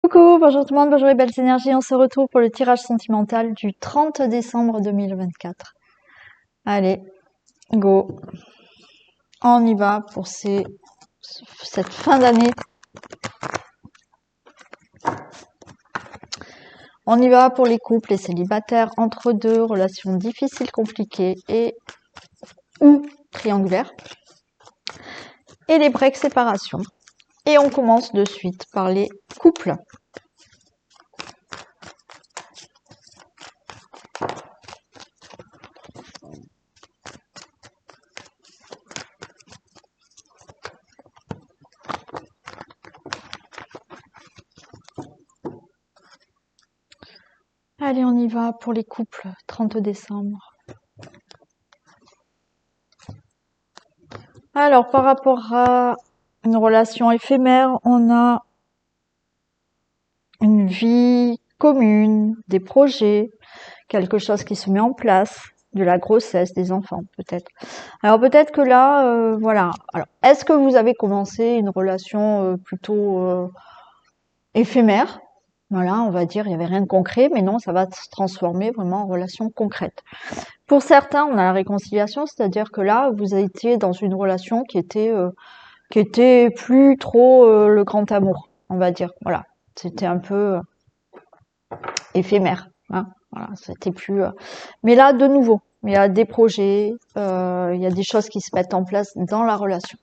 Coucou, bonjour tout le monde, bonjour les belles énergies, on se retrouve pour le tirage sentimental du 30 décembre 2024. Allez, go. On y va pour cette fin d'année. On y va pour les couples, les célibataires, entre deux, relations difficiles, compliquées ou triangulaires. Et les breaks séparation. Et on commence de suite par les couples. Allez, on y va pour les couples, 30 décembre. Alors, par rapport à une relation éphémère, on a une vie commune, des projets, quelque chose qui se met en place, de la grossesse, des enfants peut-être. Alors peut-être que là, voilà. Alors, est-ce que vous avez commencé une relation plutôt éphémère? Voilà, on va dire, il n'y avait rien de concret, mais non, ça va se transformer vraiment en relation concrète. Pour certains, on a la réconciliation, c'est-à-dire que là, vous étiez dans une relation qui était plus trop le grand amour, on va dire. Voilà, c'était un peu éphémère, hein. Voilà, c'était plus. Mais là, de nouveau, il y a des projets, il y a des choses qui se mettent en place dans la relation.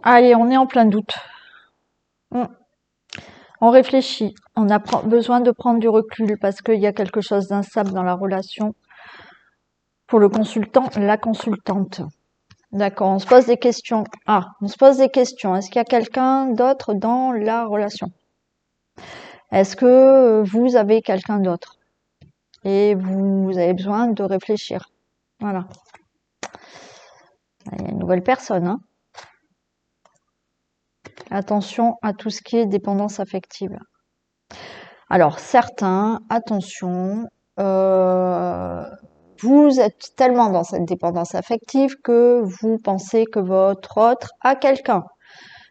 Allez, on est en plein doute. On réfléchit, on a besoin de prendre du recul parce qu'il y a quelque chose d'instable dans la relation. Pour le consultant, la consultante. D'accord, on se pose des questions. On se pose des questions. Est-ce qu'il y a quelqu'un d'autre dans la relation? Est-ce que vous avez quelqu'un d'autre? Et vous avez besoin de réfléchir. Voilà. Il y a une nouvelle personne, hein. Attention à tout ce qui est dépendance affective. Alors, certains, attention, vous êtes tellement dans cette dépendance affective que vous pensez que votre autre a quelqu'un.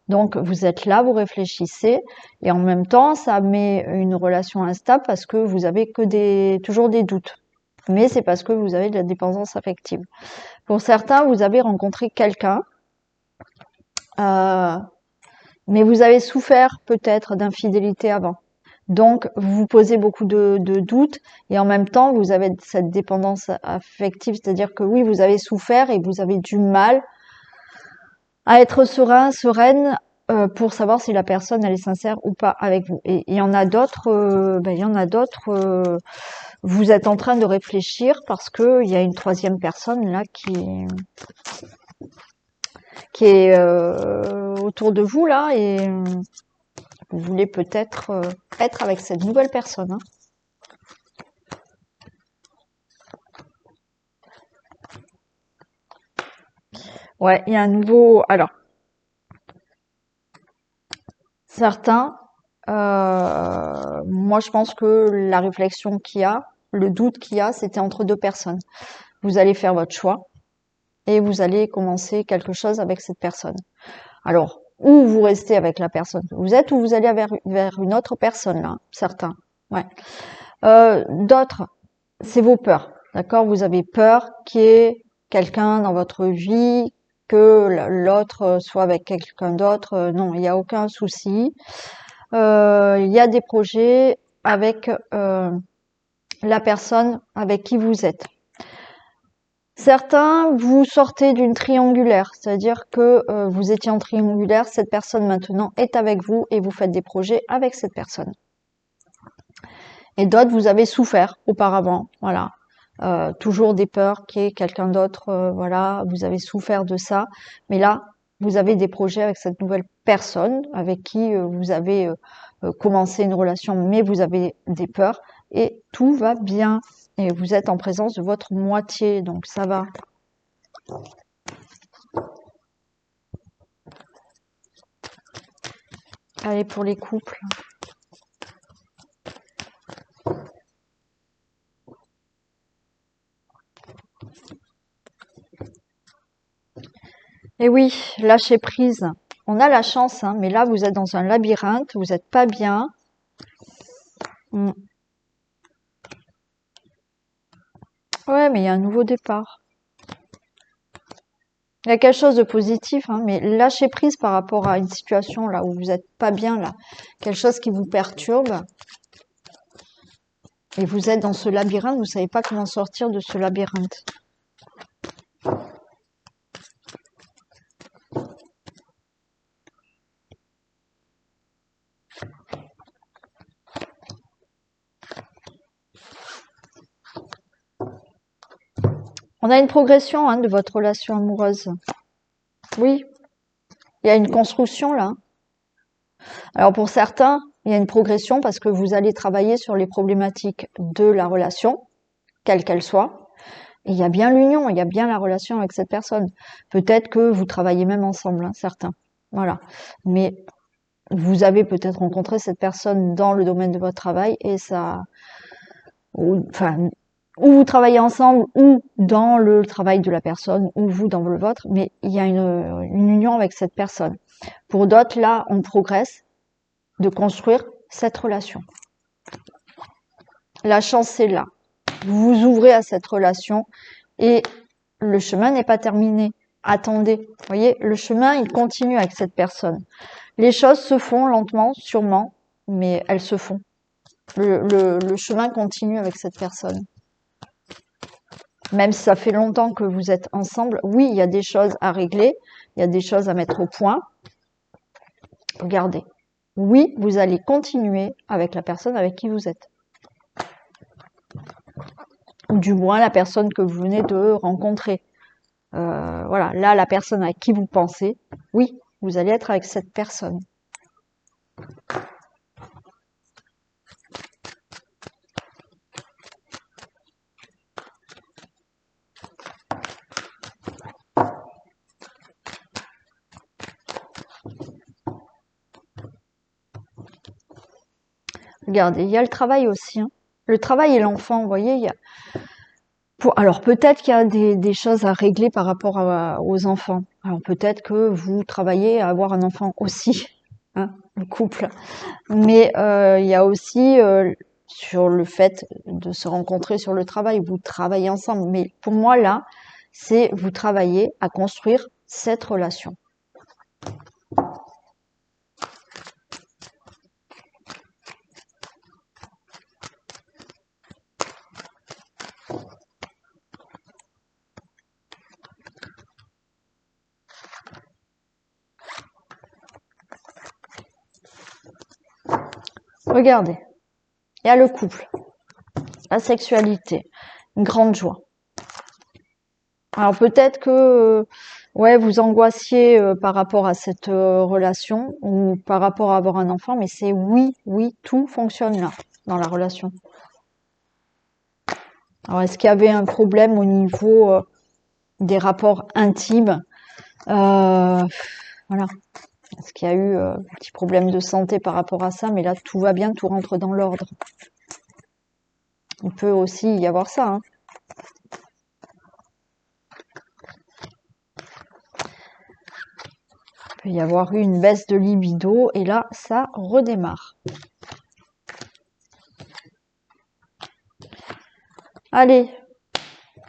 Donc, vous êtes là, vous réfléchissez, et en même temps, ça met une relation instable parce que vous avez toujours des doutes. Mais c'est parce que vous avez de la dépendance affective. Pour certains, vous avez rencontré quelqu'un, mais vous avez souffert peut-être d'infidélité avant. Donc, vous vous posez beaucoup de doutes et en même temps, vous avez cette dépendance affective, c'est-à-dire que oui, vous avez souffert et vous avez du mal à être sereine pour savoir si la personne elle est sincère ou pas avec vous. Et il y en a d'autres, vous êtes en train de réfléchir parce que il y a une troisième personne là qui est autour de vous là et vous voulez peut-être être avec cette nouvelle personne, hein. Ouais, il y a un nouveau. Alors, certains, moi je pense que la réflexion qu'il y a, le doute qu'il y a, c'était entre deux personnes. Vous allez faire votre choix et vous allez commencer quelque chose avec cette personne. Alors, ou vous restez avec la personne que vous êtes, ou vous allez vers une autre personne, là, certains. Ouais. D'autres, c'est vos peurs, d'accord? Vous avez peur qu'il y ait quelqu'un dans votre vie, que l'autre soit avec quelqu'un d'autre. Non, il n'y a aucun souci. Il y a des projets avec la personne avec qui vous êtes. Certains, vous sortez d'une triangulaire, c'est-à-dire que vous étiez en triangulaire, cette personne maintenant est avec vous et vous faites des projets avec cette personne. Et d'autres, vous avez souffert auparavant, voilà. Toujours des peurs qu'il y ait quelqu'un d'autre, voilà, vous avez souffert de ça. Mais là, vous avez des projets avec cette nouvelle personne avec qui vous avez commencé une relation, mais vous avez des peurs. et tout va bien. Et vous êtes en présence de votre moitié, donc ça va. Allez, pour les couples. Et oui, lâcher prise. On a la chance, hein, mais là, vous êtes dans un labyrinthe, vous n'êtes pas bien. Ouais, mais il y a un nouveau départ. Il y a quelque chose de positif, hein, mais lâcher prise par rapport à une situation là où vous n'êtes pas bien, là, quelque chose qui vous perturbe, et vous êtes dans ce labyrinthe, vous ne savez pas comment sortir de ce labyrinthe. On a une progression, hein, de votre relation amoureuse. Oui, il y a une construction là. Alors pour certains, il y a une progression parce que vous allez travailler sur les problématiques de la relation, quelle qu'elle soit. Et il y a bien l'union, il y a bien la relation avec cette personne. Peut-être que vous travaillez même ensemble, hein, certains. Voilà. Mais vous avez peut-être rencontré cette personne dans le domaine de votre travail et ça, enfin, ou vous travaillez ensemble ou dans le travail de la personne ou vous dans le vôtre, mais il y a une union avec cette personne. Pour d'autres, là, on progresse de construire cette relation. La chance, c'est là. Vous vous ouvrez à cette relation et le chemin n'est pas terminé. Attendez, vous voyez, le chemin, il continue avec cette personne. Les choses se font lentement, sûrement, mais elles se font. Le chemin continue avec cette personne. Même si ça fait longtemps que vous êtes ensemble, oui, il y a des choses à régler, il y a des choses à mettre au point. Regardez. Oui, vous allez continuer avec la personne avec qui vous êtes. Ou du moins la personne que vous venez de rencontrer. Voilà, là, la personne à qui vous pensez, oui, vous allez être avec cette personne. Regardez, il y a le travail aussi. Hein. Le travail et l'enfant, vous voyez, il y a... Alors peut-être qu'il y a des choses à régler par rapport aux enfants. Alors peut-être que vous travaillez à avoir un enfant aussi, hein, le couple. Mais il y a aussi sur le fait de se rencontrer sur le travail, vous travaillez ensemble. Mais pour moi là, c'est vous travaillez à construire cette relation. Regardez, il y a le couple, la sexualité, une grande joie. Alors peut-être que ouais, vous angoissiez par rapport à cette relation ou par rapport à avoir un enfant, mais c'est oui, oui, tout fonctionne là, dans la relation. Alors est-ce qu'il y avait un problème au niveau des rapports intimes Voilà. Est-ce qu'il y a eu un petit problème de santé par rapport à ça? Mais là, tout va bien, tout rentre dans l'ordre. Il peut aussi y avoir ça, hein. Il peut y avoir eu une baisse de libido et là, ça redémarre. Allez,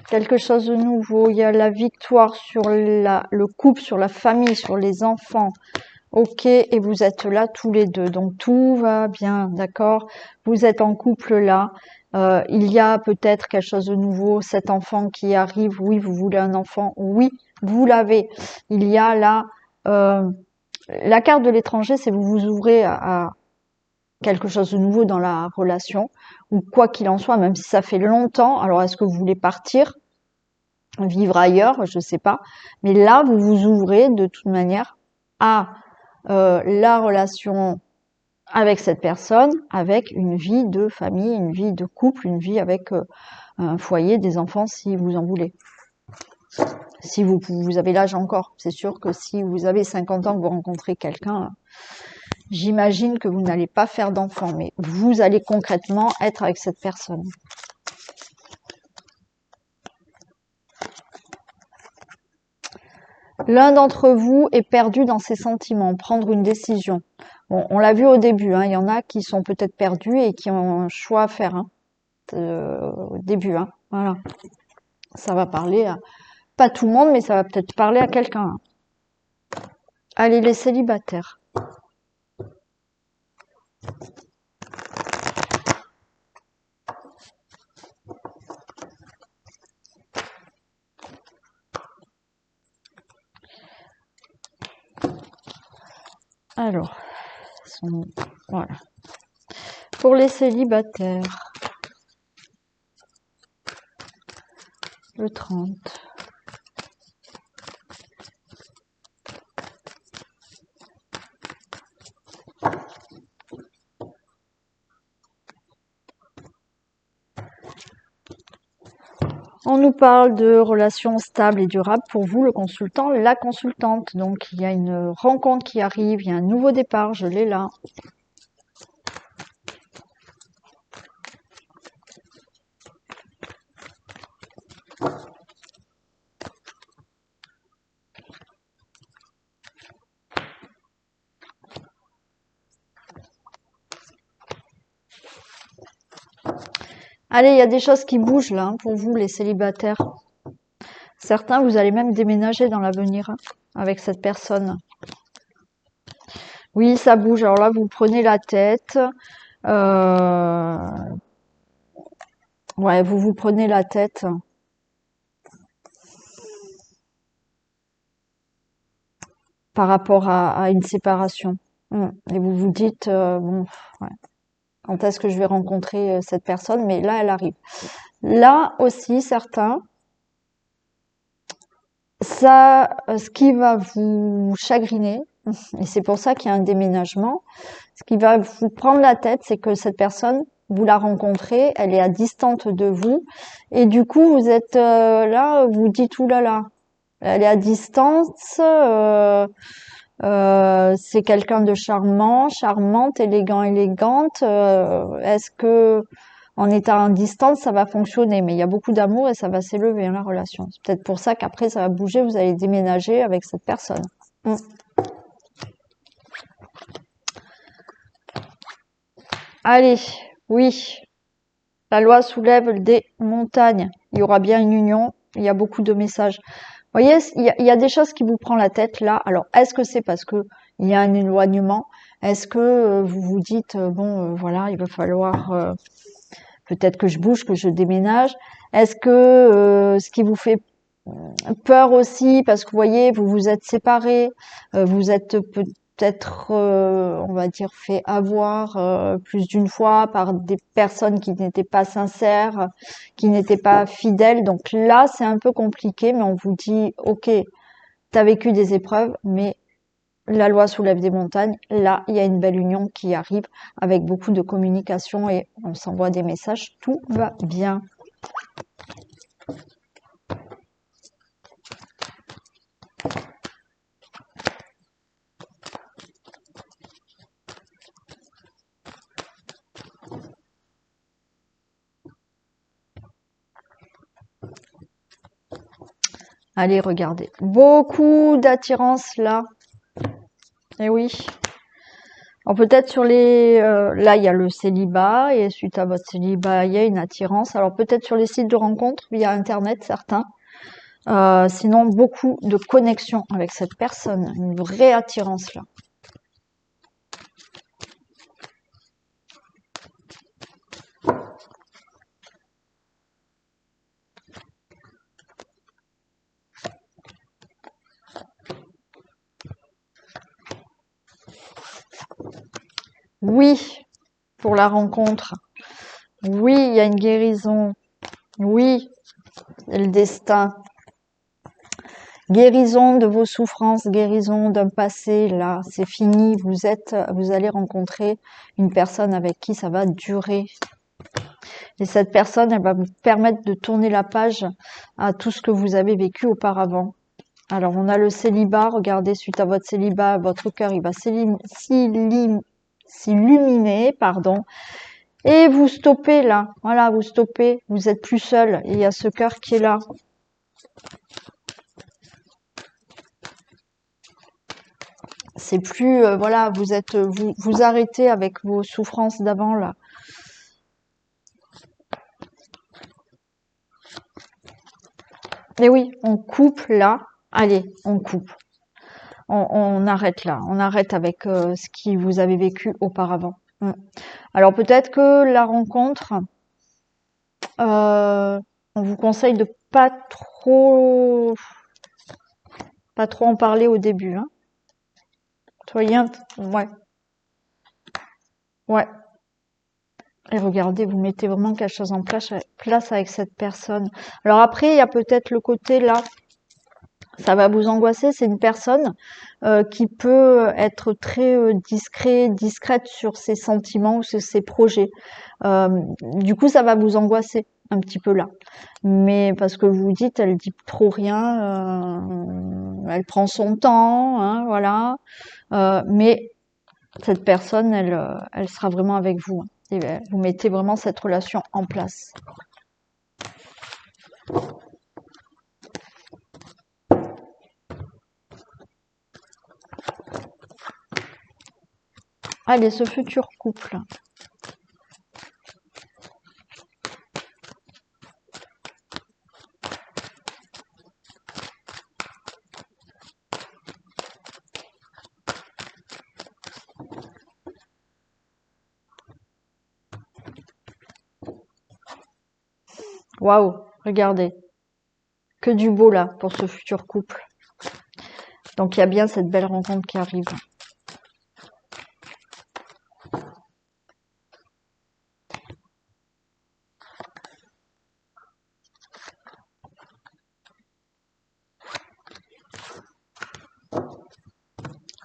quelque chose de nouveau. Il y a la victoire sur le couple, sur la famille, sur les enfants. Ok, et vous êtes là tous les deux. Donc tout va bien, d'accord? Vous êtes en couple là. Il y a peut-être quelque chose de nouveau. Cet enfant qui arrive, oui, vous voulez un enfant, oui, vous l'avez. Il y a là la carte de l'étranger, c'est vous vous ouvrez à quelque chose de nouveau dans la relation, ou quoi qu'il en soit, même si ça fait longtemps. Alors est-ce que vous voulez partir, vivre ailleurs, je sais pas. Mais là, vous vous ouvrez de toute manière à la relation avec cette personne, avec une vie de famille, une vie de couple, une vie avec un foyer, des enfants si vous en voulez. Si vous avez l'âge encore. C'est sûr que si vous avez 50 ans que vous rencontrez quelqu'un, j'imagine que vous n'allez pas faire d'enfants, mais vous allez concrètement être avec cette personne. L'un d'entre vous est perdu dans ses sentiments, prendre une décision. Bon, on l'a vu au début, hein, il y en a qui sont peut-être perdus et qui ont un choix à faire hein, au début. Hein, voilà. Ça va parler à pas tout le monde, mais ça va peut-être parler à quelqu'un. Hein. Allez, les célibataires. Alors, voilà. Pour les célibataires, le 30. On nous parle de relations stables et durables. Pour vous, le consultant, la consultante. Donc, il y a une rencontre qui arrive, il y a un nouveau départ, je l'ai là. Allez, il y a des choses qui bougent là, hein, pour vous, les célibataires. Certains, vous allez même déménager dans l'avenir hein, avec cette personne. Oui, ça bouge. Alors là, vous prenez la tête. Ouais, vous prenez la tête. Par rapport à une séparation. Et vous vous dites, bon, ouais, quand est-ce que je vais rencontrer cette personne? Mais là, elle arrive. Là aussi, certains, ça, ce qui va vous chagriner, et c'est pour ça qu'il y a un déménagement, ce qui va vous prendre la tête, c'est que cette personne, vous la rencontrez, elle est à distance de vous, et du coup, vous êtes là, vous dites, oulala, elle est à distance, c'est quelqu'un de charmant, charmante, élégant, élégante. Est-ce que en étant en distance, ça va fonctionner? Mais il y a beaucoup d'amour et ça va s'élever hein, la relation. C'est peut-être pour ça qu'après ça va bouger, vous allez déménager avec cette personne. Allez, oui, la loi soulève des montagnes. Il y aura bien une union. Il y a beaucoup de messages. Vous voyez, il y a des choses qui vous prennent la tête là. Alors, est-ce que c'est parce que il y a un éloignement? Est-ce que vous vous dites bon, voilà, il va falloir peut-être que je bouge, que je déménage? Est-ce que ce qui vous fait peur aussi, parce que vous voyez, vous vous êtes séparés, vous êtes peut-être, on va dire, fait avoir plus d'une fois par des personnes qui n'étaient pas sincères, qui n'étaient pas fidèles. Donc là, c'est un peu compliqué, mais on vous dit, ok, t'as vécu des épreuves, mais la loi soulève des montagnes. Là, il y a une belle union qui arrive avec beaucoup de communication et on s'envoie des messages. Tout va bien. Allez, regardez. Beaucoup d'attirance là. Et oui. Alors peut-être sur les... là, il y a le célibat, et suite à votre célibat, il y a une attirance. Alors peut-être sur les sites de rencontres, via Internet, certains. Sinon, beaucoup de connexion avec cette personne. Une vraie attirance là. Oui, pour la rencontre. Oui, il y a une guérison. Oui, le destin. Guérison de vos souffrances, guérison d'un passé, là, c'est fini. Vous allez rencontrer une personne avec qui ça va durer. Et cette personne, elle va vous permettre de tourner la page à tout ce que vous avez vécu auparavant. Alors, on a le célibat. Regardez, suite à votre célibat, votre cœur, il va s'illuminer, pardon. Et vous stoppez là. Voilà, vous stoppez. Vous êtes plus seul. Et il y a ce cœur qui est là. C'est plus, voilà, vous arrêtez avec vos souffrances d'avant là. Et oui, on coupe là. Allez, on coupe. On arrête là. On arrête avec ce qui vous avez vécu auparavant. Alors peut-être que la rencontre, on vous conseille de pas trop en parler au début. Hein. Soyez ouais. Et regardez, vous mettez vraiment quelque chose en place avec cette personne. Alors après, il y a peut-être le côté là, ça va vous angoisser. C'est une personne qui peut être très discrète sur ses sentiments ou sur ses projets. Du coup, ça va vous angoisser un petit peu là. Mais parce que vous dites, elle dit trop rien, elle prend son temps, hein, voilà. Mais cette personne, elle sera vraiment avec vous. Hein. Et vous mettez vraiment cette relation en place. Allez, ce futur couple. Waouh, regardez. Que du beau là pour ce futur couple. Donc il y a bien cette belle rencontre qui arrive.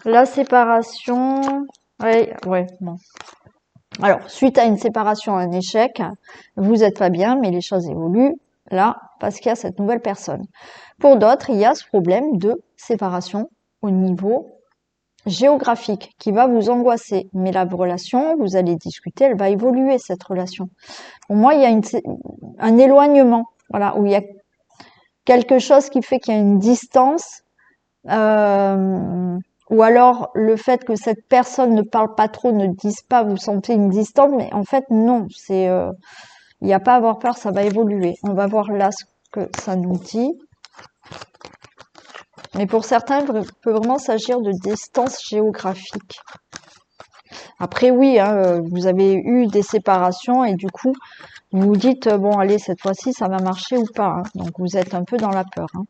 La séparation, ouais, bon. Alors, suite à une séparation, un échec, vous n'êtes pas bien, mais les choses évoluent là parce qu'il y a cette nouvelle personne. Pour d'autres, il y a ce problème de séparation au niveau géographique qui va vous angoisser. Mais la relation, vous allez discuter, elle va évoluer cette relation. Pour moi, il y a un éloignement, voilà, où il y a quelque chose qui fait qu'il y a une distance. Ou alors le fait que cette personne ne parle pas trop, ne dise pas, vous sentez une distance, mais en fait non, il n'y a pas à avoir peur, ça va évoluer. On va voir là ce que ça nous dit. Mais pour certains, il peut vraiment s'agir de distance géographique. Après oui, hein, vous avez eu des séparations et du coup, vous vous dites, bon allez, cette fois-ci, ça va marcher ou pas. Hein. Donc vous êtes un peu dans la peur. Hein.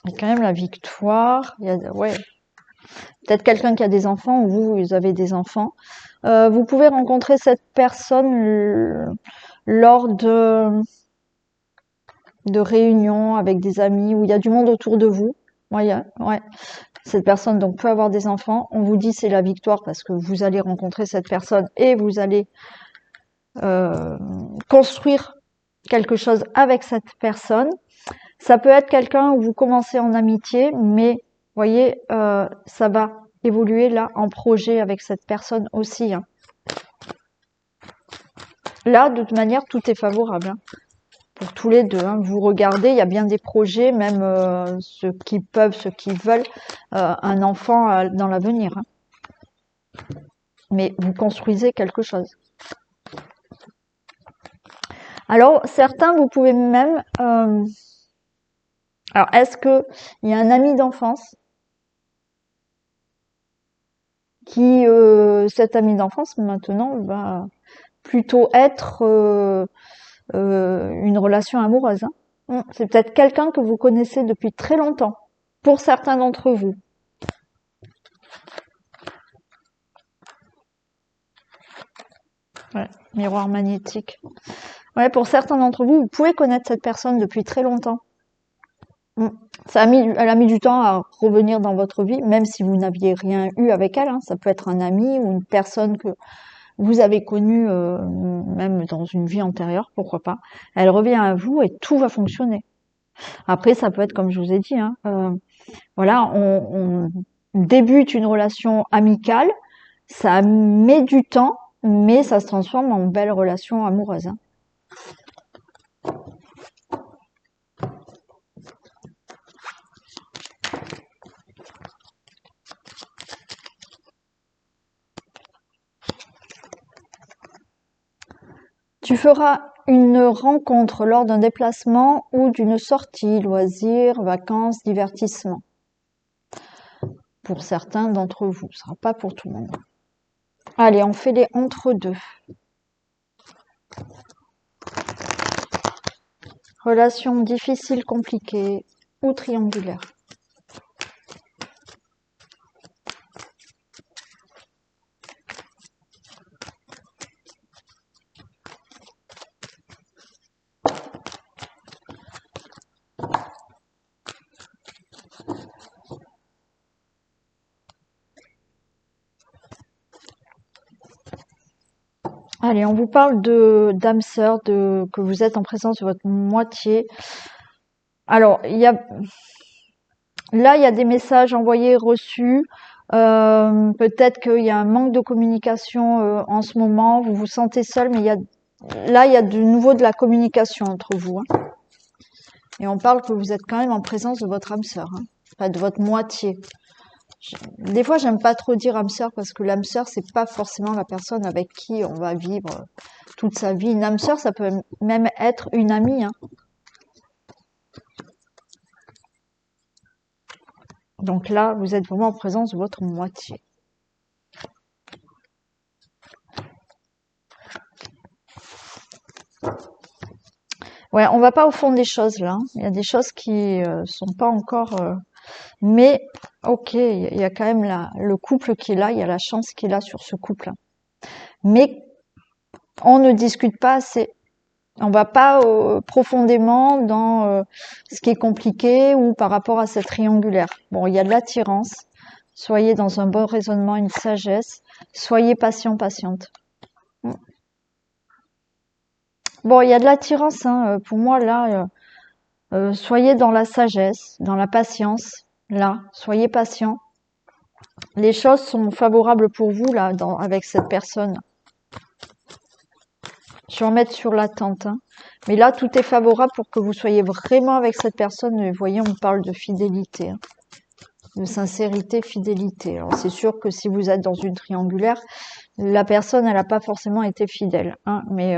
Il y a quand même la victoire. Il y a, ouais, peut-être quelqu'un qui a des enfants ou vous avez des enfants. Vous pouvez rencontrer cette personne lors de réunions avec des amis où il y a du monde autour de vous. Ouais. Cette personne donc peut avoir des enfants. On vous dit c'est la victoire parce que vous allez rencontrer cette personne et vous allez construire quelque chose avec cette personne. Ça peut être quelqu'un où vous commencez en amitié, mais voyez, ça va évoluer là en projet avec cette personne aussi. Hein. Là, de toute manière, tout est favorable hein, pour tous les deux. Hein. Vous regardez, il y a bien des projets, même ceux qui peuvent, ceux qui veulent, un enfant dans l'avenir. Hein. Mais vous construisez quelque chose. Alors, certains, vous pouvez même... alors, est-ce qu'il y a un ami d'enfance qui, cet ami d'enfance, maintenant, va plutôt être une relation amoureuse. Hein. C'est peut-être quelqu'un que vous connaissez depuis très longtemps, pour certains d'entre vous. Ouais, miroir magnétique. Ouais, pour certains d'entre vous, vous pouvez connaître cette personne depuis très longtemps. Mm. Elle a mis du temps à revenir dans votre vie, même si vous n'aviez rien eu avec elle, hein. Ça peut être un ami ou une personne que vous avez connue même dans une vie antérieure, pourquoi pas. Elle revient à vous et tout va fonctionner. Après, ça peut être comme je vous ai dit, hein, voilà, on débute une relation amicale, ça met du temps, mais ça se transforme en belle relation amoureuse, hein. Tu feras une rencontre lors d'un déplacement ou d'une sortie, loisirs, vacances, divertissement. Pour certains d'entre vous, ce sera pas pour tout le monde. Allez, on fait les entre-deux. Relation difficile, compliquée ou triangulaire. Allez, on vous parle de d'âme sœur, que vous êtes en présence de votre moitié. Alors, il y a des messages envoyés, reçus. Peut-être qu'il y a un manque de communication en ce moment. Vous vous sentez seul, mais il y a de nouveau de la communication entre vous, hein. Et on parle que vous êtes quand même en présence de votre âme sœur, hein, enfin de votre moitié. Des fois, j'aime pas trop dire âme sœur parce que l'âme sœur, c'est pas forcément la personne avec qui on va vivre toute sa vie. Une âme sœur, ça peut même être une amie, hein. Donc là, vous êtes vraiment en présence de votre moitié. Ouais, on va pas au fond des choses là, hein. Il y a des choses qui sont pas encore. Mais ok, il y a quand même le couple qui est là, il y a la chance qui est là sur ce couple. Mais on ne discute pas assez. On va pas profondément dans ce qui est compliqué ou par rapport à cette triangulaire. Bon, il y a de l'attirance. Soyez dans un bon raisonnement, une sagesse. Soyez patient, patiente. Bon, il y a de l'attirance, hein. Pour moi, là, soyez dans la sagesse, dans la patience. Là, soyez patient. Les choses sont favorables pour vous, là, avec cette personne. Je vais en mettre sur l'attente, hein. Mais là, tout est favorable pour que vous soyez vraiment avec cette personne. Et vous voyez, on parle de fidélité, hein. De sincérité, fidélité. Alors, c'est sûr que si vous êtes dans une triangulaire, la personne, elle n'a pas forcément été fidèle, hein. Mais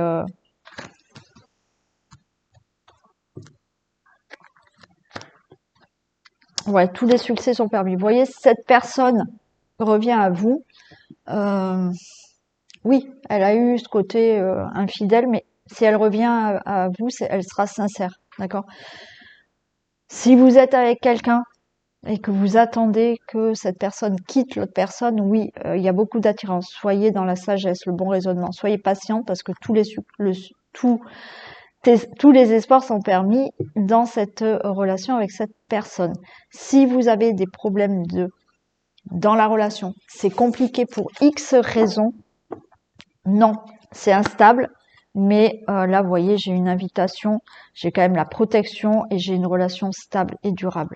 ouais, tous les succès sont permis. Vous voyez, cette personne revient à vous. Euh, oui, elle a eu ce côté infidèle, mais si elle revient à vous, elle sera sincère, d'accord? Si vous êtes avec quelqu'un et que vous attendez que cette personne quitte l'autre personne, oui, il y a beaucoup d'attirance. Soyez dans la sagesse, le bon raisonnement. Soyez patient parce que tous les espoirs sont permis dans cette relation avec cette personne. Si vous avez des problèmes dans la relation, c'est compliqué pour X raisons, non, c'est instable. Mais là, vous voyez, j'ai une invitation, j'ai quand même la protection et j'ai une relation stable et durable.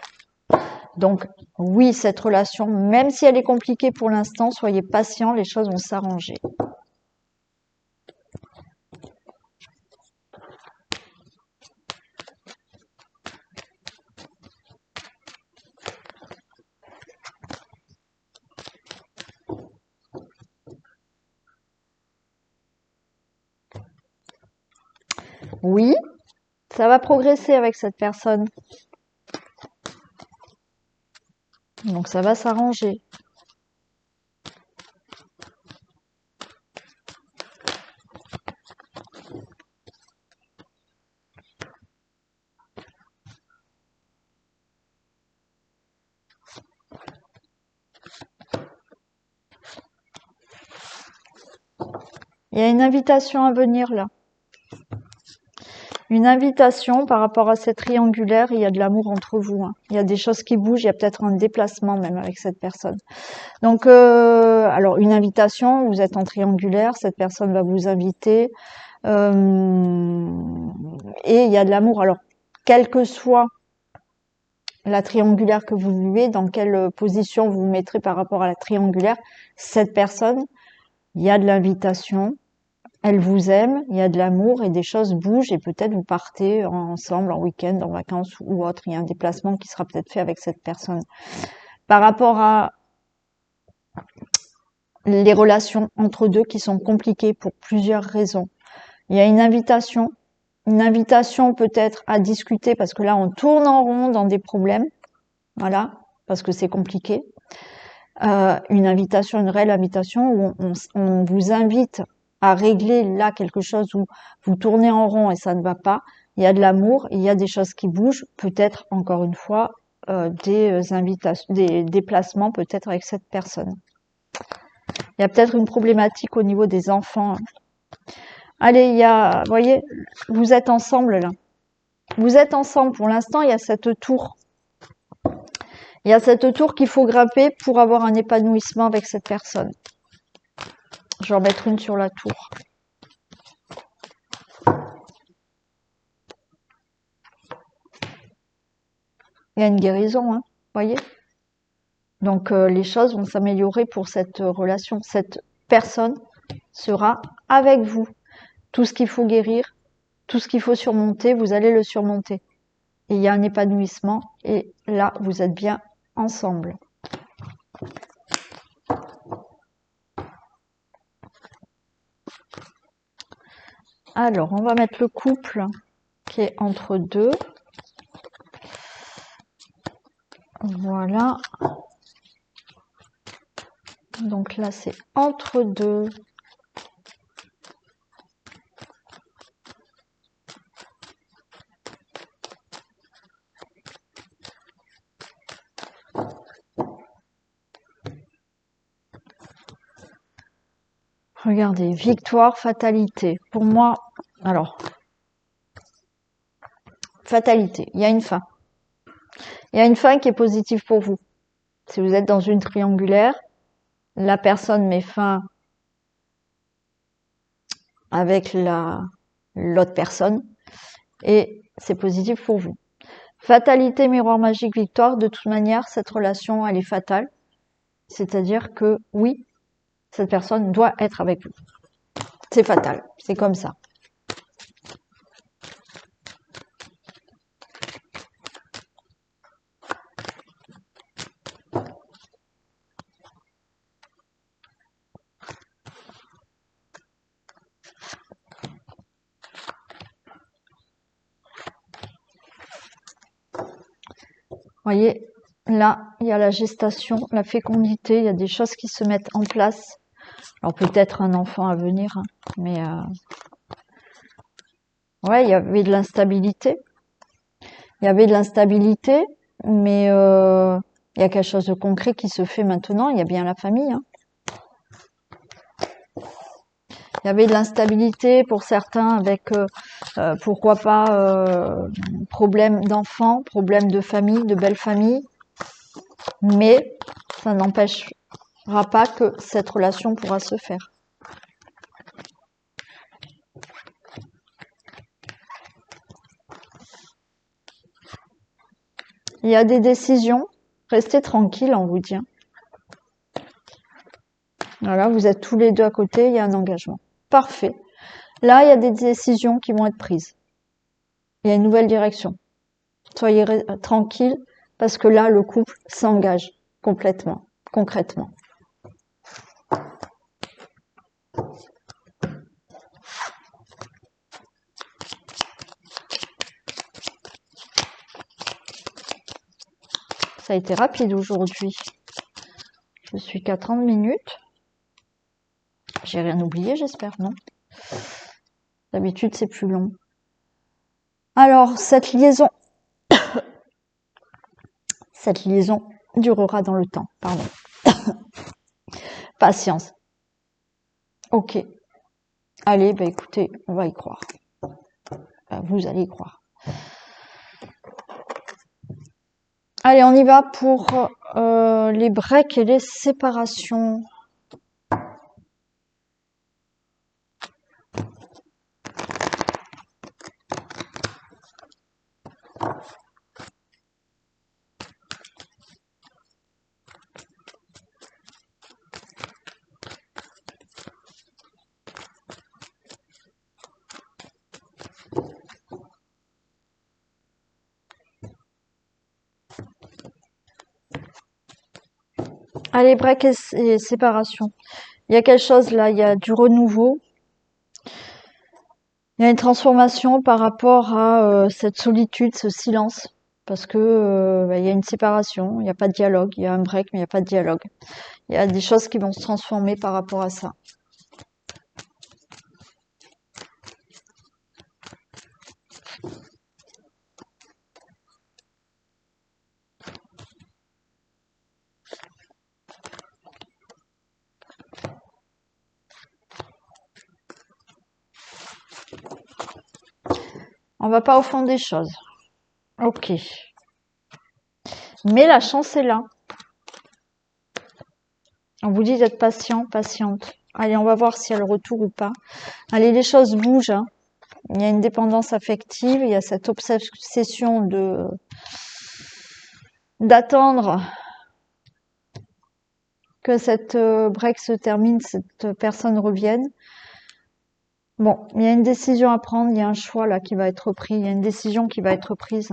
Donc oui, cette relation, même si elle est compliquée pour l'instant, soyez patient, les choses vont s'arranger. Oui, ça va progresser avec cette personne. Donc ça va s'arranger. Il y a une invitation à venir là. Une invitation par rapport à cette triangulaire, il y a de l'amour entre vous. Hein. Il y a des choses qui bougent, il y a peut-être un déplacement même avec cette personne. Donc, alors une invitation, vous êtes en triangulaire, cette personne va vous inviter. Et il y a de l'amour. Alors, quelle que soit la triangulaire que vous vivez, dans quelle position vous vous mettrez par rapport à la triangulaire, cette personne, il y a de l'invitation, elle vous aime, il y a de l'amour et des choses bougent et peut-être vous partez ensemble en week-end, en vacances ou autre. Il y a un déplacement qui sera peut-être fait avec cette personne. Par rapport à les relations entre deux qui sont compliquées pour plusieurs raisons, il y a une invitation peut-être à discuter parce que là on tourne en rond dans des problèmes, voilà, parce que c'est compliqué. Une invitation, une réelle invitation où on vous invite à régler là quelque chose où vous tournez en rond et ça ne va pas. Il y a de l'amour, il y a des choses qui bougent, peut-être encore une fois des invitations, des déplacements peut-être avec cette personne. Il y a peut-être une problématique au niveau des enfants. Allez, vous voyez, vous êtes ensemble là. Vous êtes ensemble pour l'instant, il y a cette tour. Il y a cette tour qu'il faut grimper pour avoir un épanouissement avec cette personne. Je vais en mettre une sur la tour. Il y a une guérison, hein, voyez. Donc les choses vont s'améliorer pour cette relation. Cette personne sera avec vous. Tout ce qu'il faut guérir, tout ce qu'il faut surmonter, vous allez le surmonter. Et il y a un épanouissement et là, vous êtes bien ensemble. Alors, on va mettre le couple qui est entre deux. Voilà. Donc là, c'est entre deux. Regardez, victoire, fatalité. Pour moi, alors, fatalité, il y a une fin. Il y a une fin qui est positive pour vous. Si vous êtes dans une triangulaire, la personne met fin avec l'autre personne et c'est positif pour vous. Fatalité, miroir magique, victoire, de toute manière, cette relation, elle est fatale. C'est-à-dire que oui, cette personne doit être avec vous. C'est fatal, c'est comme ça. Voyez, là, il y a la gestation, la fécondité, il y a des choses qui se mettent en place. Alors peut-être un enfant à venir, hein, mais ouais, il y avait de l'instabilité. Il y avait de l'instabilité, mais il y a quelque chose de concret qui se fait maintenant. Il y a bien la famille. Hein. Il y avait de l'instabilité pour certains avec, pourquoi pas, problème d'enfants, problème de famille, de belle famille. Mais ça n'empêchera pas que cette relation pourra se faire. Il y a des décisions. Restez tranquille, on vous dit. Voilà, vous êtes tous les deux à côté, il y a un engagement. Parfait. Là, il y a des décisions qui vont être prises. Il y a une nouvelle direction. Soyez tranquille parce que là, le couple s'engage complètement, concrètement. Ça a été rapide aujourd'hui. Je suis qu'à 30 minutes. J'ai rien oublié, j'espère, non? D'habitude, c'est plus long. Alors, cette liaison durera dans le temps, pardon. Patience. Ok. Allez, bah écoutez, on va y croire. Vous allez y croire. Allez, on y va pour les breaks et les séparations. Allez, break et séparation. Il y a quelque chose là, il y a du renouveau. Il y a une transformation par rapport à cette solitude, ce silence. Parce que il y a une séparation, il n'y a pas de dialogue. Il y a un break, mais il n'y a pas de dialogue. Il y a des choses qui vont se transformer par rapport à ça. On va pas au fond des choses. Ok. Mais la chance est là. On vous dit d'être patient, patiente. Allez, on va voir s'il y a le retour ou pas. Allez, les choses bougent. Hein. Il y a une dépendance affective, il y a cette obsession d'attendre que cette break se termine, cette personne revienne. Bon, il y a une décision à prendre, il y a un choix là qui va être pris, il y a une décision qui va être prise.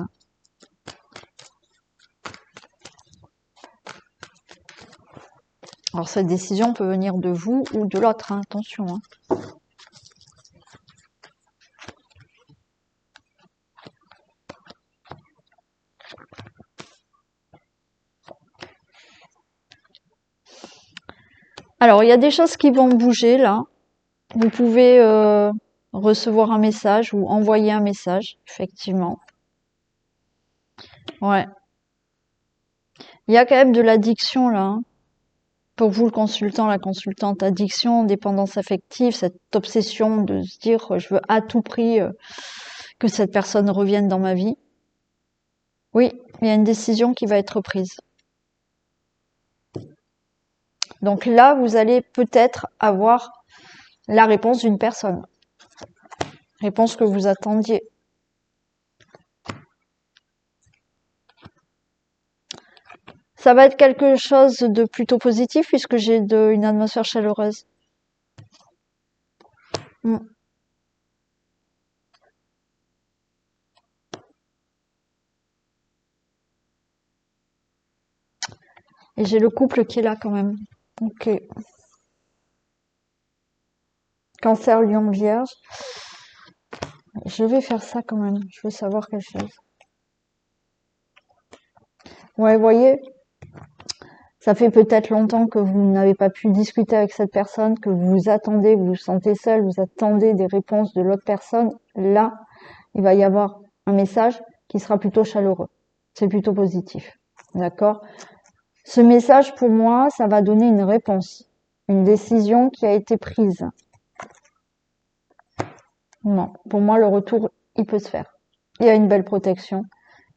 Alors cette décision peut venir de vous ou de l'autre, hein, attention. Hein. Alors il y a des choses qui vont bouger là. Vous pouvez recevoir un message ou envoyer un message, effectivement. Ouais. Il y a quand même de l'addiction là. Hein. Pour vous, le consultant, la consultante, addiction, dépendance affective, cette obsession de se dire je veux à tout prix que cette personne revienne dans ma vie. Oui, il y a une décision qui va être prise. Donc là, vous allez peut-être avoir la réponse d'une personne. Réponse que vous attendiez. Ça va être quelque chose de plutôt positif puisque j'ai une atmosphère chaleureuse. Et j'ai le couple qui est là quand même. Ok. Cancer, Lion, Vierge. Je vais faire ça quand même. Je veux savoir quelque chose. Ouais, vous voyez, ça fait peut-être longtemps que vous n'avez pas pu discuter avec cette personne, que vous vous attendez, vous vous sentez seul, vous attendez des réponses de l'autre personne. Là, il va y avoir un message qui sera plutôt chaleureux. C'est plutôt positif. D'accord? Ce message, pour moi, ça va donner une réponse. Une décision qui a été prise. Non. Pour moi, le retour, il peut se faire. Il y a une belle protection.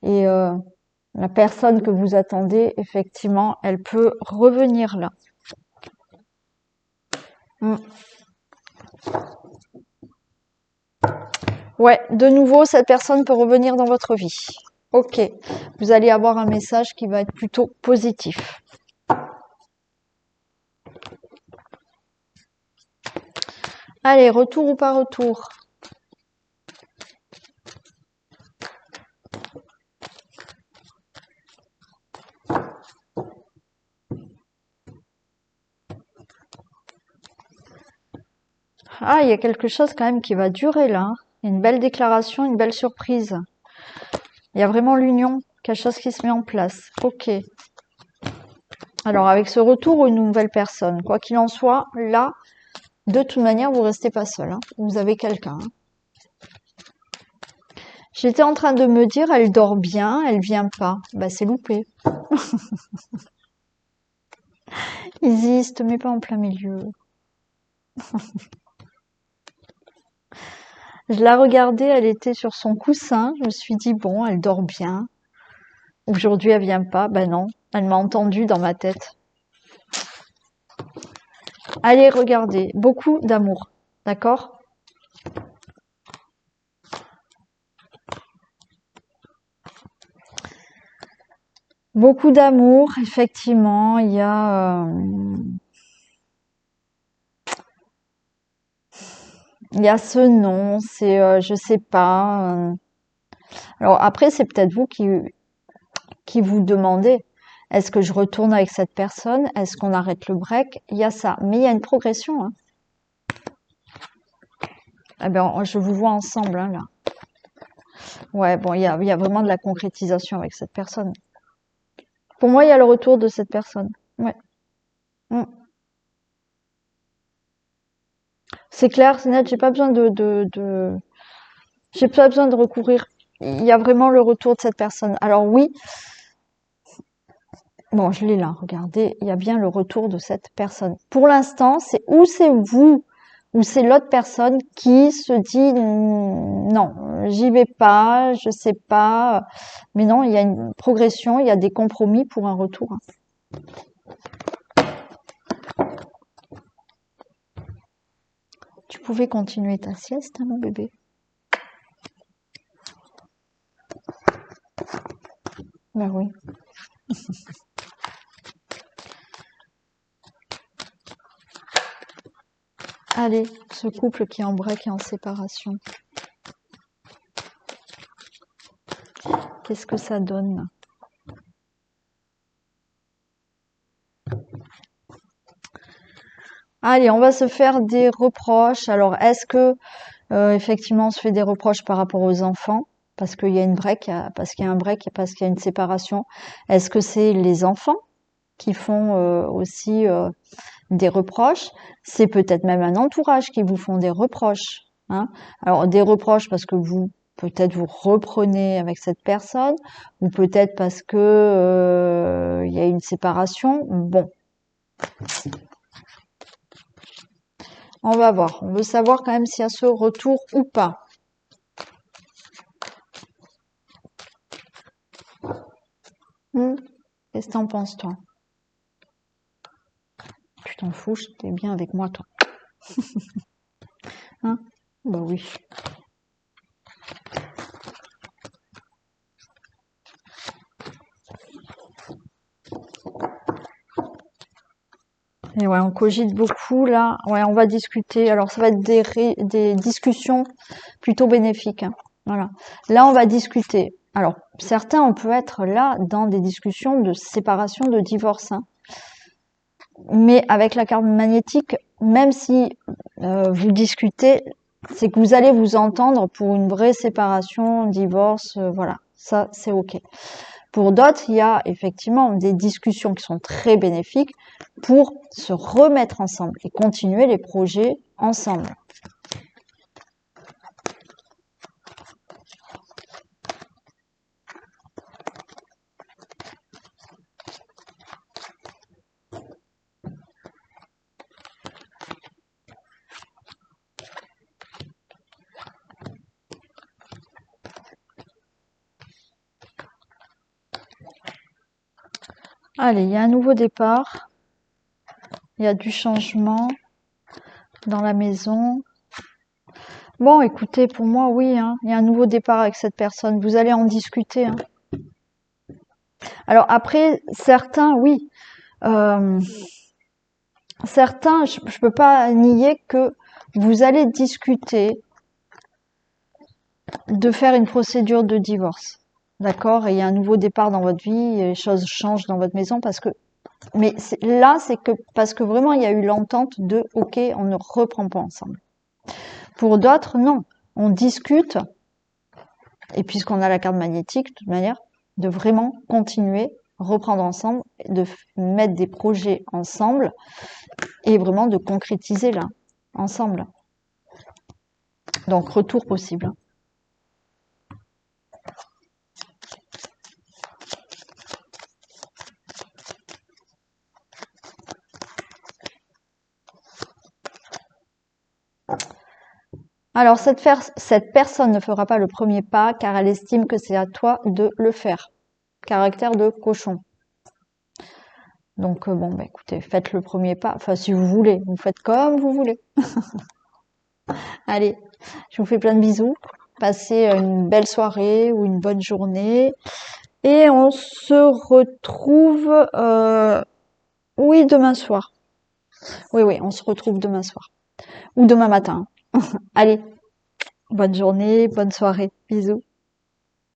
Et la personne que vous attendez, effectivement, elle peut revenir là. Ouais, de nouveau, cette personne peut revenir dans votre vie. Ok, vous allez avoir un message qui va être plutôt positif. Allez, retour ou pas retour? Ah, il y a quelque chose quand même qui va durer là. Hein. Une belle déclaration, une belle surprise. Il y a vraiment l'union, quelque chose qui se met en place. Ok. Alors, avec ce retour, une nouvelle personne. Quoi qu'il en soit, là, de toute manière, vous restez pas seul. Hein. Vous avez quelqu'un. Hein. J'étais en train de me dire, elle dort bien, elle vient pas. Bah, c'est loupé. Existe, mais pas en plein milieu. Je la regardais, elle était sur son coussin. Je me suis dit, bon, elle dort bien. Aujourd'hui, elle vient pas. Ben non, elle m'a entendu dans ma tête. Allez, regardez. Beaucoup d'amour. D'accord? Beaucoup d'amour, effectivement. Il y a ce nom, c'est, je sais pas. Alors après, c'est peut-être vous qui vous demandez, est-ce que je retourne avec cette personne? Est-ce qu'on arrête le break? Il y a ça. Mais il y a une progression, hein. Eh ben, je vous vois ensemble, hein, là. Ouais, bon, il y a vraiment de la concrétisation avec cette personne. Pour moi, il y a le retour de cette personne. Ouais. Mm. C'est clair, c'est net, j'ai pas besoin j'ai pas besoin de recourir. Il y a vraiment le retour de cette personne. Alors oui, bon, je l'ai là, regardez, il y a bien le retour de cette personne. Pour l'instant, c'est vous ou c'est l'autre personne qui se dit non, j'y vais pas, je sais pas. Mais non, il y a une progression, il y a des compromis pour un retour, hein. Tu pouvais continuer ta sieste, hein, mon bébé? Ben oui. Allez, ce couple qui est en break et en séparation, qu'est-ce que ça donne? Allez, on va se faire des reproches. Alors, est-ce que effectivement on se fait des reproches par rapport aux enfants parce qu'il y a une break, parce qu'il y a un break et parce qu'il y a une séparation? Est-ce que c'est les enfants qui font aussi des reproches? C'est peut-être même un entourage qui vous font des reproches, hein. Alors des reproches parce que vous peut-être vous reprenez avec cette personne, ou peut-être parce que il y a une séparation. Bon, on va voir. On veut savoir quand même s'il y a ce retour ou pas. Qu'est-ce que t'en penses, toi? Tu t'en fous, t'es bien avec moi, toi. Hein? Bah oui. Et ouais, on cogite beaucoup là. Ouais, on va discuter. Alors, ça va être des discussions plutôt bénéfiques, hein. Voilà. Là, on va discuter. Alors, certains, on peut être là dans des discussions de séparation, de divorce, hein. Mais avec la carte magnétique, même si vous discutez, c'est que vous allez vous entendre pour une vraie séparation, divorce, voilà. Ça, c'est OK. Pour d'autres, il y a effectivement des discussions qui sont très bénéfiques pour se remettre ensemble et continuer les projets ensemble. Allez, il y a un nouveau départ, il y a du changement dans la maison. Bon, écoutez, pour moi, oui, hein, il y a un nouveau départ avec cette personne. Vous allez en discuter, hein. Alors après, certains, oui. Euh, Certains, je peux pas nier que vous allez discuter de faire une procédure de divorce. D'accord? Et il y a un nouveau départ dans votre vie, et les choses changent dans votre maison parce que, mais là, c'est que, parce que vraiment, il y a eu l'entente de, OK, on ne reprend pas ensemble. Pour d'autres, non. On discute, et puisqu'on a la carte magnétique, de toute manière, de vraiment continuer, reprendre ensemble, de mettre des projets ensemble, et vraiment de concrétiser là, ensemble. Donc, retour possible. Alors, cette personne ne fera pas le premier pas car elle estime que c'est à toi de le faire. Caractère de cochon. Donc, bon, bah, écoutez, faites le premier pas. Enfin, si vous voulez, vous faites comme vous voulez. Allez, je vous fais plein de bisous. Passez une belle soirée ou une bonne journée. Et on se retrouve, oui, demain soir. Oui, oui, on se retrouve demain soir. Ou demain matin. Allez, bonne journée, bonne soirée. Bisous.